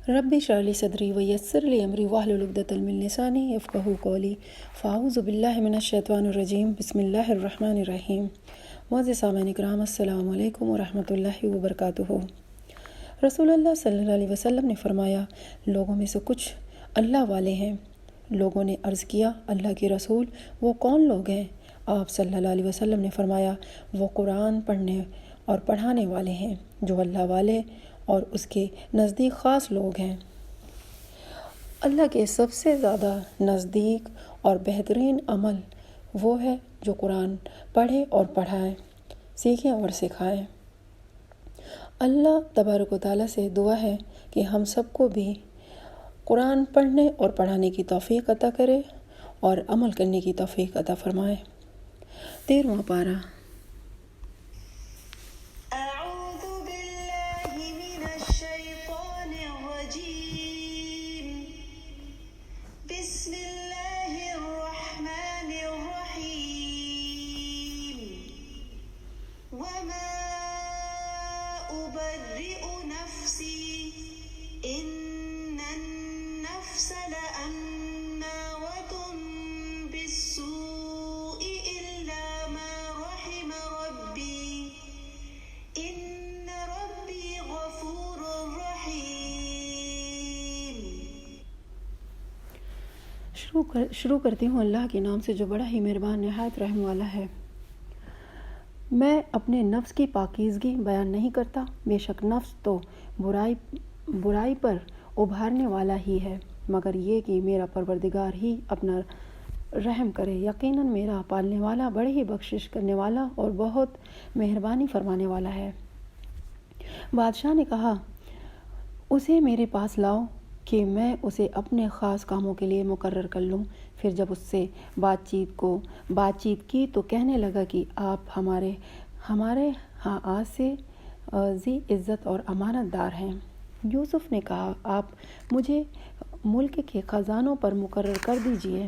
رب اشرح لی صدری ویسر لی امری واحلل عقدۃ من لسانی یفقہوا قولی فاعوذ باللہ من الشیطان الرجیم بسم اللہ الرحمن الرحیم۔ معزز سامعین کرام، السلام علیکم ورحمۃ اللہ وبرکاتہ۔ رسول اللہ صلی اللہ علیہ وسلم نے فرمایا، لوگوں میں سے کچھ اللہ والے ہیں۔ لوگوں نے عرض کیا، اللہ کے رسول وہ کون لوگ ہیں؟ آپ صلی اللہ علیہ وسلم نے فرمایا، وہ قرآن پڑھنے اور پڑھانے والے ہیں، جو اللہ والے اور اس کے نزدیک خاص لوگ ہیں۔ اللہ کے سب سے زیادہ نزدیک اور بہترین عمل وہ ہے جو قرآن پڑھے اور پڑھائے، سیکھیں اور سکھائیں۔ اللہ تبارک و تعالیٰ سے دعا ہے کہ ہم سب کو بھی قرآن پڑھنے اور پڑھانے کی توفیق عطا کرے اور عمل کرنے کی توفیق عطا فرمائے۔ 13واں پارہ۔ شروع کرتی ہوں اللہ کے نام سے جو بڑا ہی مہربان نہایت رحم والا ہے۔ میں اپنے نفس کی پاکیزگی بیان نہیں کرتا، بے شک نفس تو برائی پر ابھارنے والا ہی ہے، مگر یہ کہ میرا پروردگار ہی اپنا رحم کرے۔ یقیناً میرا پالنے والا بڑی ہی بخشش کرنے والا اور بہت مہربانی فرمانے والا ہے۔ بادشاہ نے کہا، اسے میرے پاس لاؤ کہ میں اسے اپنے خاص کاموں کے لیے مقرر کر لوں۔ پھر جب اس سے بات چیت کی تو کہنے لگا کہ آپ ہمارے ہاں آج سے ذی عزت اور امانت دار ہیں۔ یوسف نے کہا، آپ مجھے ملک کے خزانوں پر مقرر کر دیجئے،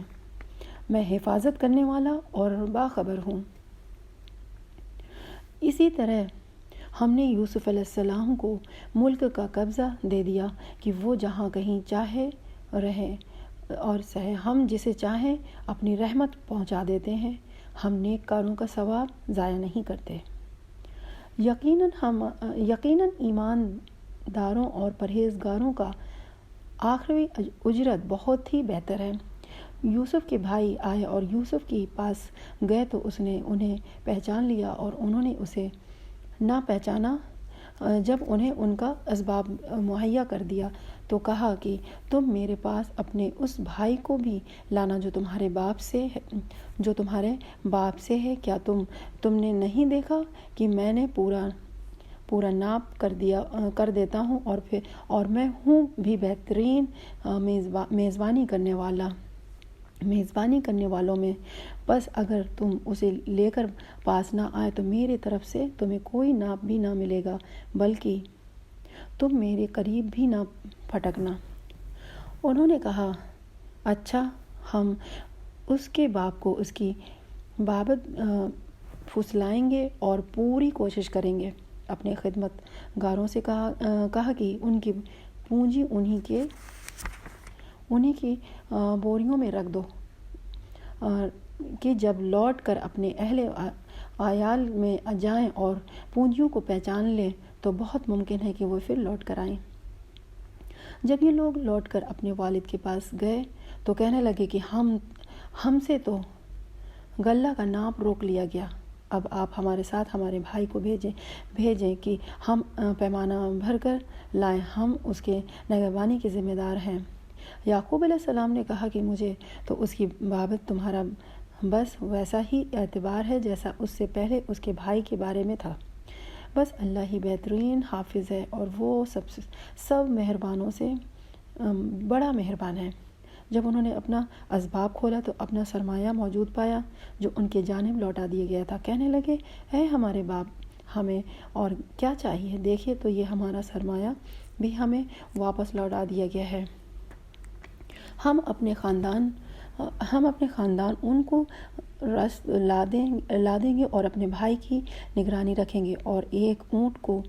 میں حفاظت کرنے والا اور باخبر ہوں۔ اسی طرح ہم نے یوسف علیہ السلام کو ملک کا قبضہ دے دیا کہ وہ جہاں کہیں چاہے رہے اور سہے۔ ہم جسے چاہیں اپنی رحمت پہنچا دیتے ہیں، ہم نیک کاروں کا ثواب ضائع نہیں کرتے۔ یقیناً ایمانداروں اور پرہیزگاروں کا آخری اجرت بہت ہی بہتر ہے۔ یوسف کے بھائی آئے اور یوسف کے پاس گئے تو اس نے انہیں پہچان لیا اور انہوں نے اسے نہ پہچانا۔ جب انہیں ان کا اسباب مہیا کر دیا تو کہا کہ تم میرے پاس اپنے اس بھائی کو بھی لانا جو تمہارے باپ سے ہے۔ کیا تم نے نہیں دیکھا کہ میں نے پورا ناپ کر دیتا ہوں اور میں ہوں بھی بہترین میزبانی کرنے والوں میں۔ بس اگر تم اسے لے کر پاس نہ آئے تو میری طرف سے تمہیں کوئی ناپ بھی نہ ملے گا، بلکہ تم میرے قریب بھی نہ پھٹکنا۔ انہوں نے کہا، اچھا، ہم اس کے باپ کو اس کی بابت پھسلائیں گے اور پوری کوشش کریں گے۔ اپنے خدمت گاروں سے کہا کہ ان کی پونجی انہی کی بوریوں میں رکھ دو کہ جب لوٹ کر اپنے اہل عیال میں جائیں اور پونجیوں کو پہچان لیں تو بہت ممکن ہے کہ وہ پھر لوٹ کر آئیں۔ جب یہ لوگ لوٹ کر اپنے والد کے پاس گئے تو کہنے لگے کہ ہم سے تو غلہ کا ناپ روک لیا گیا، اب آپ ہمارے ساتھ ہمارے بھائی کو بھیجیں کہ ہم پیمانہ بھر کر لائیں، ہم اس کے نگہبانی کے ذمہ دار ہیں۔ یعقوب علیہ السلام نے کہا کہ مجھے تو اس کی بابت تمہارا بس ویسا ہی اعتبار ہے جیسا اس سے پہلے اس کے بھائی کے بارے میں تھا۔ بس اللہ ہی بہترین حافظ ہے اور وہ سب مہربانوں سے بڑا مہربان ہے۔ جب انہوں نے اپنا اسباب کھولا تو اپنا سرمایہ موجود پایا جو ان کے جانب لوٹا دیا گیا تھا۔ کہنے لگے، اے ہمارے باپ، ہمیں اور کیا چاہیے؟ دیکھیے تو یہ ہمارا سرمایہ بھی ہمیں واپس لوٹا دیا گیا ہے۔ ہم اپنے خاندان ان کو لا دیں گے اور اپنے بھائی کی نگرانی رکھیں گے اور ایک اونٹ کو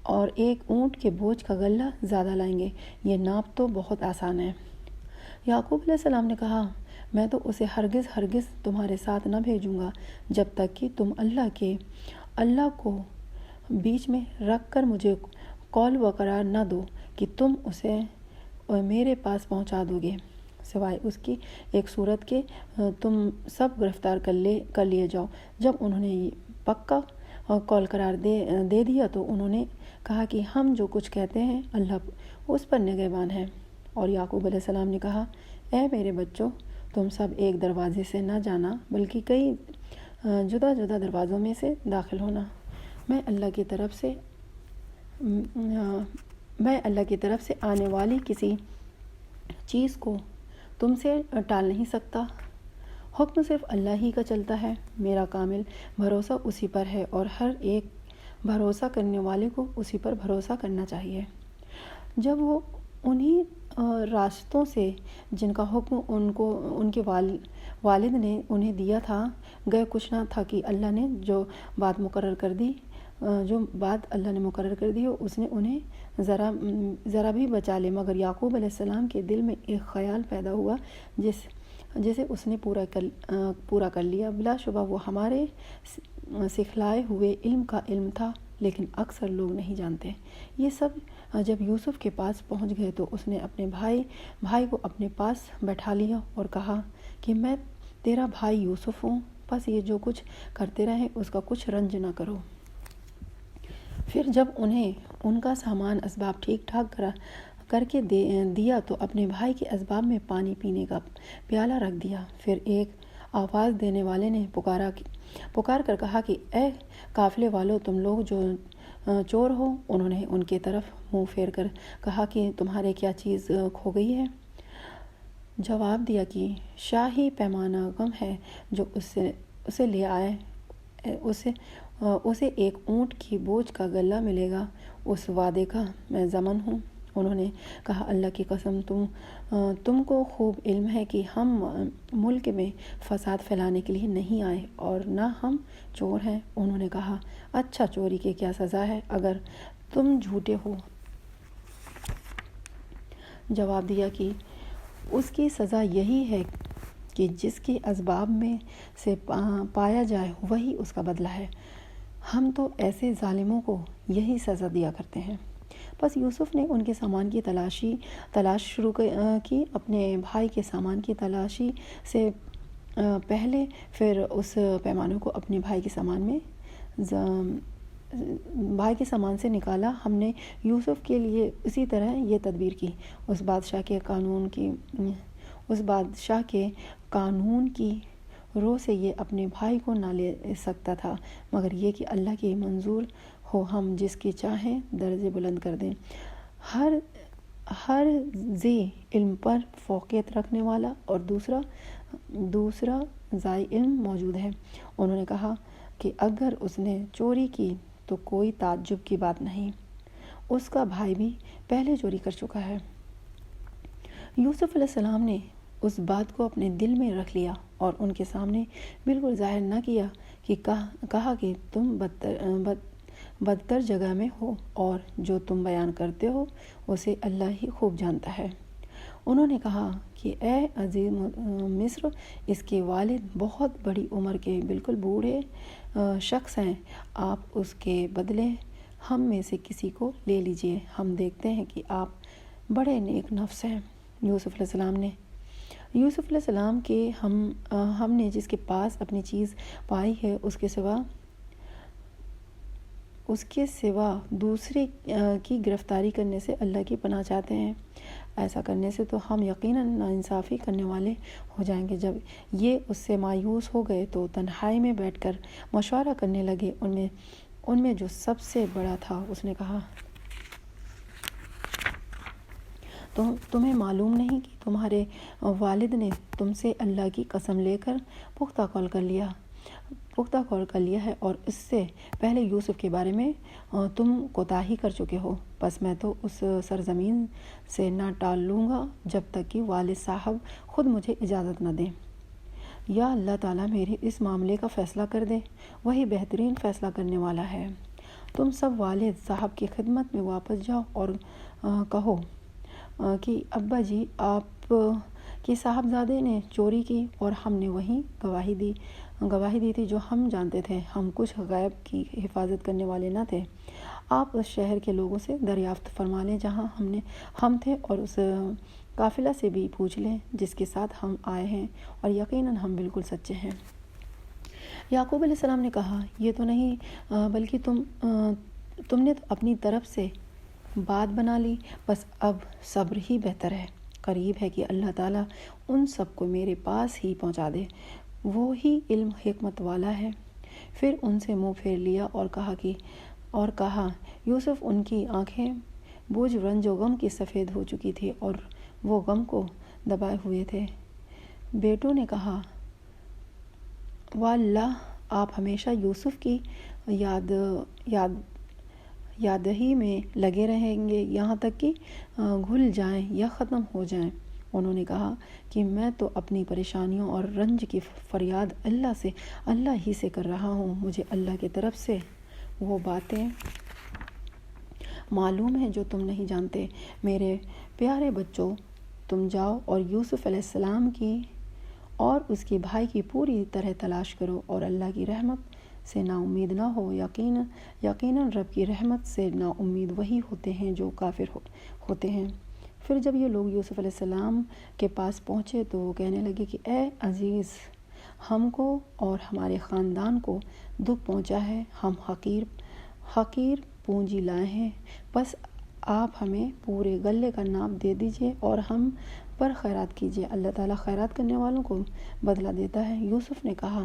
اور ایک اونٹ کے بوجھ کا غلہ زیادہ لائیں گے، یہ ناپ تو بہت آسان ہے۔ یعقوب علیہ السلام نے کہا، میں تو اسے ہرگز تمہارے ساتھ نہ بھیجوں گا جب تک کہ تم اللہ کو بیچ میں رکھ کر مجھے قول و قرار نہ دو کہ تم اسے میرے پاس پہنچا دو گے، سوائے اس کی ایک صورت کے تم سب گرفتار کر لیے جاؤ۔ جب انہوں نے پکا قول قرار دے دیا تو انہوں نے کہا کہ ہم جو کچھ کہتے ہیں اللہ اس پر نگہبان ہے۔ اور یعقوب علیہ السلام نے کہا، اے میرے بچوں، تم سب ایک دروازے سے نہ جانا بلکہ کئی جدا جدا دروازوں میں سے داخل ہونا۔ میں اللہ کی طرف سے آنے والی کسی چیز کو تم سے ٹال نہیں سکتا۔ حکم صرف اللہ ہی کا چلتا ہے، میرا کامل بھروسہ اسی پر ہے اور ہر ایک بھروسہ کرنے والے کو اسی پر بھروسہ کرنا چاہیے۔ جب وہ انہی راستوں سے جن کا حکم ان کے والد نے انہیں دیا تھا گئے، کچھ نہ تھا کہ اللہ نے جو بات مقرر کر دی اس نے انہیں ذرا بھی بچا لے، مگر یعقوب علیہ السلام کے دل میں ایک خیال پیدا ہوا جسے اس نے پورا کر لیا۔ بلا شبہ وہ ہمارے سکھلائے ہوئے علم کا علم تھا، لیکن اکثر لوگ نہیں جانتے۔ یہ سب جب یوسف کے پاس پہنچ گئے تو اس نے اپنے بھائی کو اپنے پاس بٹھا لیا اور کہا کہ میں تیرا بھائی یوسف ہوں، بس یہ جو کچھ کرتے رہیں اس کا کچھ رنج نہ کرو۔ پھر جب انہیں ان کا سامان اسباب ٹھیک ٹھاک کر کے دیا تو اپنے بھائی کے اسباب میں پانی پینے کا پیالہ رکھ دیا۔ پھر ایک آواز دینے والے نے پکار کر کہا کہ اے قافلے والو، تم لوگ جو چور ہو۔ انہوں نے ان کی طرف منہ پھیر کر کہا کہ تمہارے کیا چیز کھو گئی ہے؟ جواب دیا کہ شاہی پیمانہ غم ہے جو اسے لے آئے، اسے ایک اونٹ کی بوجھ کا غلہ ملے گا، اس وعدے کا میں ضامن ہوں۔ انہوں نے کہا، اللہ کی قسم، تم کو خوب علم ہے کہ ہم ملک میں فساد پھیلانے کے لیے نہیں آئے اور نہ ہم چور ہیں۔ انہوں نے کہا، اچھا، چوری کی کیا سزا ہے اگر تم جھوٹے ہو؟ جواب دیا کہ اس کی سزا یہی ہے کہ جس کی اسباب میں سے پایا جائے وہی اس کا بدلہ ہے۔ ہم تو ایسے ظالموں کو یہی سزا دیا کرتے ہیں۔ بس یوسف نے ان کے سامان کی تلاش شروع کی، اپنے بھائی کے سامان کی تلاشی سے پہلے پھر اس پیمانے کو اپنے بھائی کے سامان سے نکالا۔ ہم نے یوسف کے لیے اسی طرح یہ تدبیر کی۔ اس بادشاہ کے قانون کی رو سے یہ اپنے بھائی کو نہ لے سکتا تھا، مگر یہ کہ اللہ کی منظور ہو ہم جس کی چاہیں درجے بلند کر دیں۔ ہر ذی علم پر فوقیت رکھنے والا اور دوسرا ذی علم موجود ہے۔ انہوں نے کہا کہ اگر اس نے چوری کی تو کوئی تعجب کی بات نہیں، اس کا بھائی بھی پہلے چوری کر چکا ہے۔ یوسف علیہ السلام نے اس بات کو اپنے دل میں رکھ لیا اور ان کے سامنے بالکل ظاہر نہ کیا، کہ کہا کہ تم بدتر جگہ میں ہو اور جو تم بیان کرتے ہو اسے اللہ ہی خوب جانتا ہے۔ انہوں نے کہا کہ اے عزیز مصر، اس کے والد بہت بڑی عمر کے بالکل بوڑھے شخص ہیں، آپ اس کے بدلے ہم میں سے کسی کو لے لیجئے، ہم دیکھتے ہیں کہ آپ بڑے نیک نفس ہیں۔ یوسف علیہ السلام کے ہم نے جس کے پاس اپنی چیز پائی ہے اس کے سوا دوسرے کی گرفتاری کرنے سے اللہ کی پناہ چاہتے ہیں۔ ایسا کرنے سے تو ہم یقیناً ناانصافی کرنے والے ہو جائیں گے۔ جب یہ اس سے مایوس ہو گئے تو تنہائی میں بیٹھ کر مشورہ کرنے لگے۔ ان میں جو سب سے بڑا تھا اس نے کہا، تمہیں معلوم نہیں کہ تمہارے والد نے تم سے اللہ کی قسم لے کر پختہ قول کر لیا ہے اور اس سے پہلے یوسف کے بارے میں تم کوتاہی کر چکے ہو۔ بس میں تو اس سرزمین سے نہ ٹال لوں گا جب تک کہ والد صاحب خود مجھے اجازت نہ دیں۔ یا اللہ تعالیٰ میرے اس معاملے کا فیصلہ کر دے، وہی بہترین فیصلہ کرنے والا ہے۔ تم سب والد صاحب کی خدمت میں واپس جاؤ اور کہو کہ ابا جی آپ کے صاحبزادے نے چوری کی اور ہم نے وہیں گواہی دی تھی جو ہم جانتے تھے، ہم کچھ غیب کی حفاظت کرنے والے نہ تھے۔ آپ اس شہر کے لوگوں سے دریافت فرما لیں جہاں ہم تھے، اور اس قافلہ سے بھی پوچھ لیں جس کے ساتھ ہم آئے ہیں، اور یقیناً ہم بالکل سچے ہیں۔ یعقوب علیہ السلام نے کہا، یہ تو نہیں بلکہ تم نے تو اپنی طرف سے بات بنا لی، بس اب صبر ہی بہتر ہے۔ قریب ہے کہ اللہ تعالیٰ ان سب کو میرے پاس ہی پہنچا دے، وہ ہی علم حکمت والا ہے۔ پھر ان سے منہ پھیر لیا اور کہا، یوسف، ان کی آنکھیں بوجھ رنج و غم کی سفید ہو چکی تھی اور وہ غم کو دبائے ہوئے تھے۔ بیٹوں نے کہا، واللہ آپ ہمیشہ یوسف کی یاددہی میں لگے رہیں گے یہاں تک کہ گھل جائیں یا ختم ہو جائیں۔ انہوں نے کہا کہ میں تو اپنی پریشانیوں اور رنج کی فریاد اللہ ہی سے کر رہا ہوں، مجھے اللہ کی طرف سے وہ باتیں معلوم ہیں جو تم نہیں جانتے۔ میرے پیارے بچوں، تم جاؤ اور یوسف علیہ السلام کی اور اس کے بھائی کی پوری طرح تلاش کرو اور اللہ کی رحمت سے نا امید نہ ہو۔ یقیناً رب کی رحمت سے نا امید وہی ہوتے ہیں جو کافر ہوتے ہیں۔ پھر جب یہ لوگ یوسف علیہ السلام کے پاس پہنچے تو وہ کہنے لگے کہ اے عزیز، ہم کو اور ہمارے خاندان کو دکھ پہنچا ہے، ہم حقیر پونجی لائے ہیں، بس آپ ہمیں پورے غلے کا ناپ دے دیجئے اور ہم پر خیرات کیجئے، اللہ تعالیٰ خیرات کرنے والوں کو بدلہ دیتا ہے۔ یوسف نے کہا،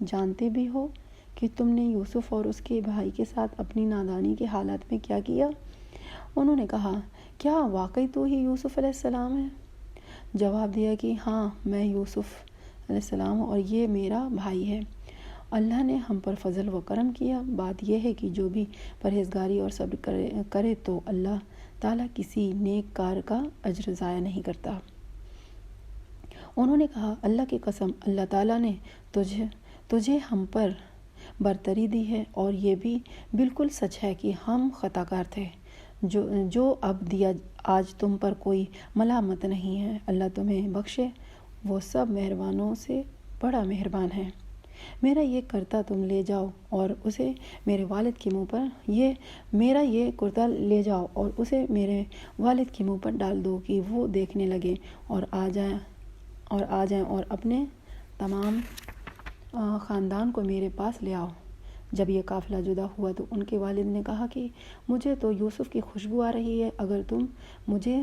جانتے بھی ہو کہ تم نے یوسف اور اس کے بھائی کے ساتھ اپنی نادانی کے حالات میں کیا کیا؟ انہوں نے کہا، کیا واقعی تو ہی یوسف علیہ السلام ہے؟ جواب دیا کہ ہاں، میں یوسف علیہ السلام اور یہ میرا بھائی ہے۔ اللہ نے ہم پر فضل و کرم کیا۔ بات یہ ہے کہ جو بھی پرہیزگاری اور صبر کرے تو اللہ تعالیٰ کسی نیک کار کا اجر ضائع نہیں کرتا۔ انہوں نے کہا، اللہ کی قسم، اللہ تعالیٰ نے تجھے ہم پر برتری دی ہے، اور یہ بھی بالکل سچ ہے کہ ہم خطا کار تھے۔ جو اب دیا آج تم پر کوئی ملامت نہیں ہے، اللہ تمہیں بخشے، وہ سب مہربانوں سے بڑا مہربان ہے۔ میرا یہ کرتا تم لے جاؤ اور اسے میرے والد کے منہ پر ڈال دو کہ وہ دیکھنے لگے اور آ جائیں اور اپنے تمام خاندان کو میرے پاس لے آؤ۔ جب یہ قافلہ جدا ہوا تو ان کے والد نے کہا کہ مجھے تو یوسف کی خوشبو آ رہی ہے، اگر تم مجھے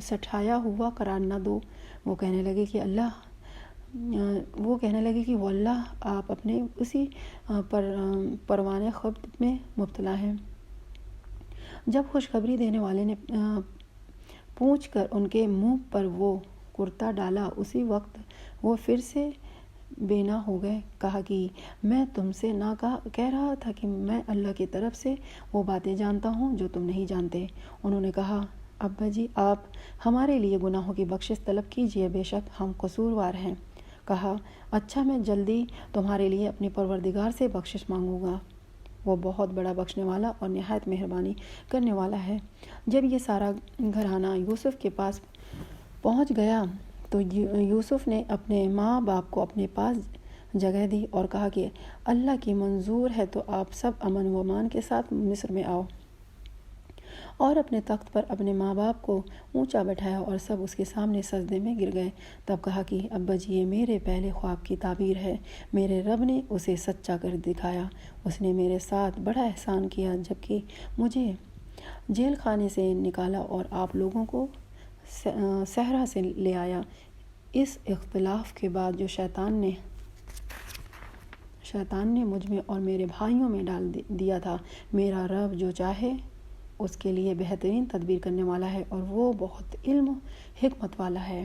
سٹھایا ہوا قرار نہ دو۔ وہ کہنے لگے کہ واللہ آپ اپنے اسی پروانہ خبط میں مبتلا ہیں۔ جب خوشخبری دینے والے نے پوچھ کر ان کے منہ پر وہ کرتا ڈالا، اسی وقت وہ پھر سے بے-نا ہو گئے۔ کہا کہ میں تم سے نہ کہہ رہا تھا کہ میں اللہ کی طرف سے وہ باتیں جانتا ہوں جو تم نہیں جانتے۔ انہوں نے کہا، ابا جی، آپ ہمارے لیے گناہوں کی بخشش طلب کیجئے، بے شک ہم قصوروار ہیں۔ کہا، اچھا، میں جلدی تمہارے لیے اپنے پروردگار سے بخشش مانگوں گا، وہ بہت بڑا بخشنے والا اور نہایت مہربانی کرنے والا ہے۔ جب یہ سارا گھرانہ یوسف کے پاس پہنچ گیا تو یوسف نے اپنے ماں باپ کو اپنے پاس جگہ دی اور کہا کہ اللہ کی منظور ہے تو آپ سب امن و امان کے ساتھ مصر میں آؤ، اور اپنے تخت پر اپنے ماں باپ کو اونچا بٹھایا اور سب اس کے سامنے سجدے میں گر گئے۔ تب کہا کہ ابا جی، یہ میرے پہلے خواب کی تعبیر ہے، میرے رب نے اسے سچا کر دکھایا، اس نے میرے ساتھ بڑا احسان کیا جبکہ مجھے جیل خانے سے نکالا اور آپ لوگوں کو صحرا سے لے آیا۔ اس اختلاف کے بعد جو شیطان نے مجھ میں اور میرے بھائیوں میں ڈال دیا تھا، میرا رب جو چاہے اس کے لیے بہترین تدبیر کرنے والا ہے، اور وہ بہت علم حکمت والا ہے۔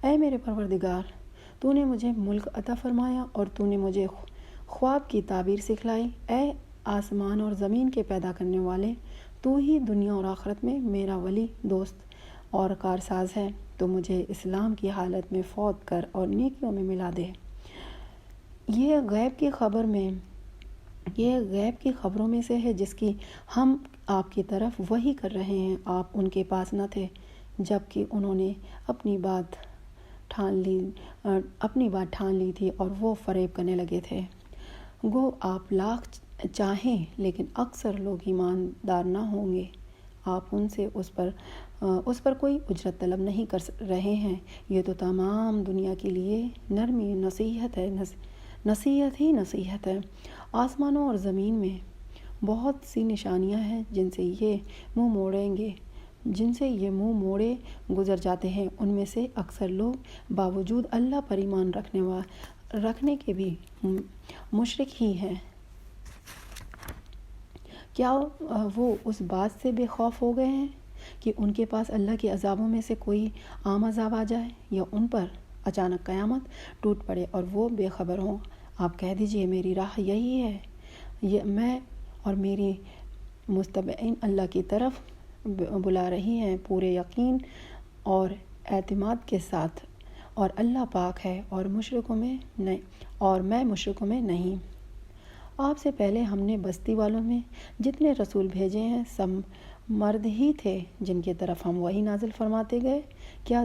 اے میرے پروردگار، تو نے مجھے ملک عطا فرمایا اور تو نے مجھے خواب کی تعبیر سکھلائی۔ اے آسمان اور زمین کے پیدا کرنے والے، تو ہی دنیا اور آخرت میں میرا ولی، دوست اور کارساز ہے۔ تو مجھے اسلام کی حالت میں فوت کر اور نیکیوں میں ملا دے۔ یہ غیب کی خبر میں یہ غیب کی خبروں میں سے ہے جس کی ہم آپ کی طرف وحی کر رہے ہیں۔ آپ ان کے پاس نہ تھے جب کہ انہوں نے اپنی بات ٹھان لی تھی اور وہ فریب کرنے لگے تھے۔ گو آپ لاکھ چاہیں لیکن اکثر لوگ ایماندار نہ ہوں گے۔ آپ ان سے اس پر کوئی اجرت طلب نہیں کر رہے ہیں۔ یہ تو تمام دنیا کے لیے نرمی نصیحت ہے، نصیحت ہی نصیحت ہے۔ آسمانوں اور زمین میں بہت سی نشانیاں ہیں جن سے یہ منہ موڑے گزر جاتے ہیں۔ ان میں سے اکثر لوگ باوجود اللہ پر ایمان رکھنے کے بھی مشرک ہی ہیں۔ کیا وہ اس بات سے بے خوف ہو گئے ہیں کہ ان کے پاس اللہ کے عذابوں میں سے کوئی عام عذاب آ جائے یا ان پر اچانک قیامت ٹوٹ پڑے اور وہ بے خبر ہوں؟ آپ کہہ دیجئے میری راہ یہی ہے، میں اور میری متبعین اللہ کی طرف بلا رہی ہیں پورے یقین اور اعتماد کے ساتھ، اور اللہ پاک ہے اور میں مشرکوں میں نہیں۔ آپ سے پہلے ہم نے بستی والوں میں جتنے رسول بھیجے ہیں سب مرد ہی تھے جن کی طرف ہم وحی نازل فرماتے گئے۔ کیا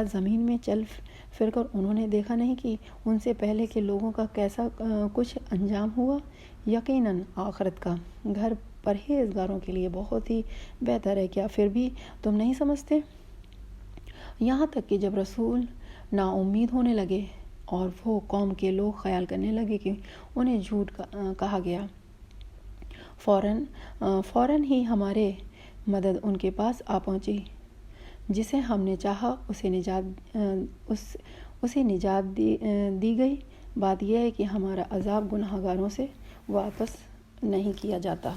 زمین میں چل پھر کر انہوں نے دیکھا نہیں کہ ان سے پہلے کے لوگوں کا کیسا کچھ انجام ہوا؟ یقیناً آخرت کا گھر پرہیزگاروں کے لیے بہت ہی بہتر ہے۔ کیا پھر بھی تم نہیں سمجھتے؟ یہاں تک کہ جب رسول نا امید ہونے لگے اور وہ قوم کے لوگ خیال کرنے لگے کہ انہیں جھوٹ کہا گیا، فوراً ہی ہماری مدد ان کے پاس آ پہنچی۔ جسے ہم نے چاہا اسے نجات دی گئی۔ بات یہ ہے کہ ہمارا عذاب گناہگاروں سے واپس نہیں کیا جاتا۔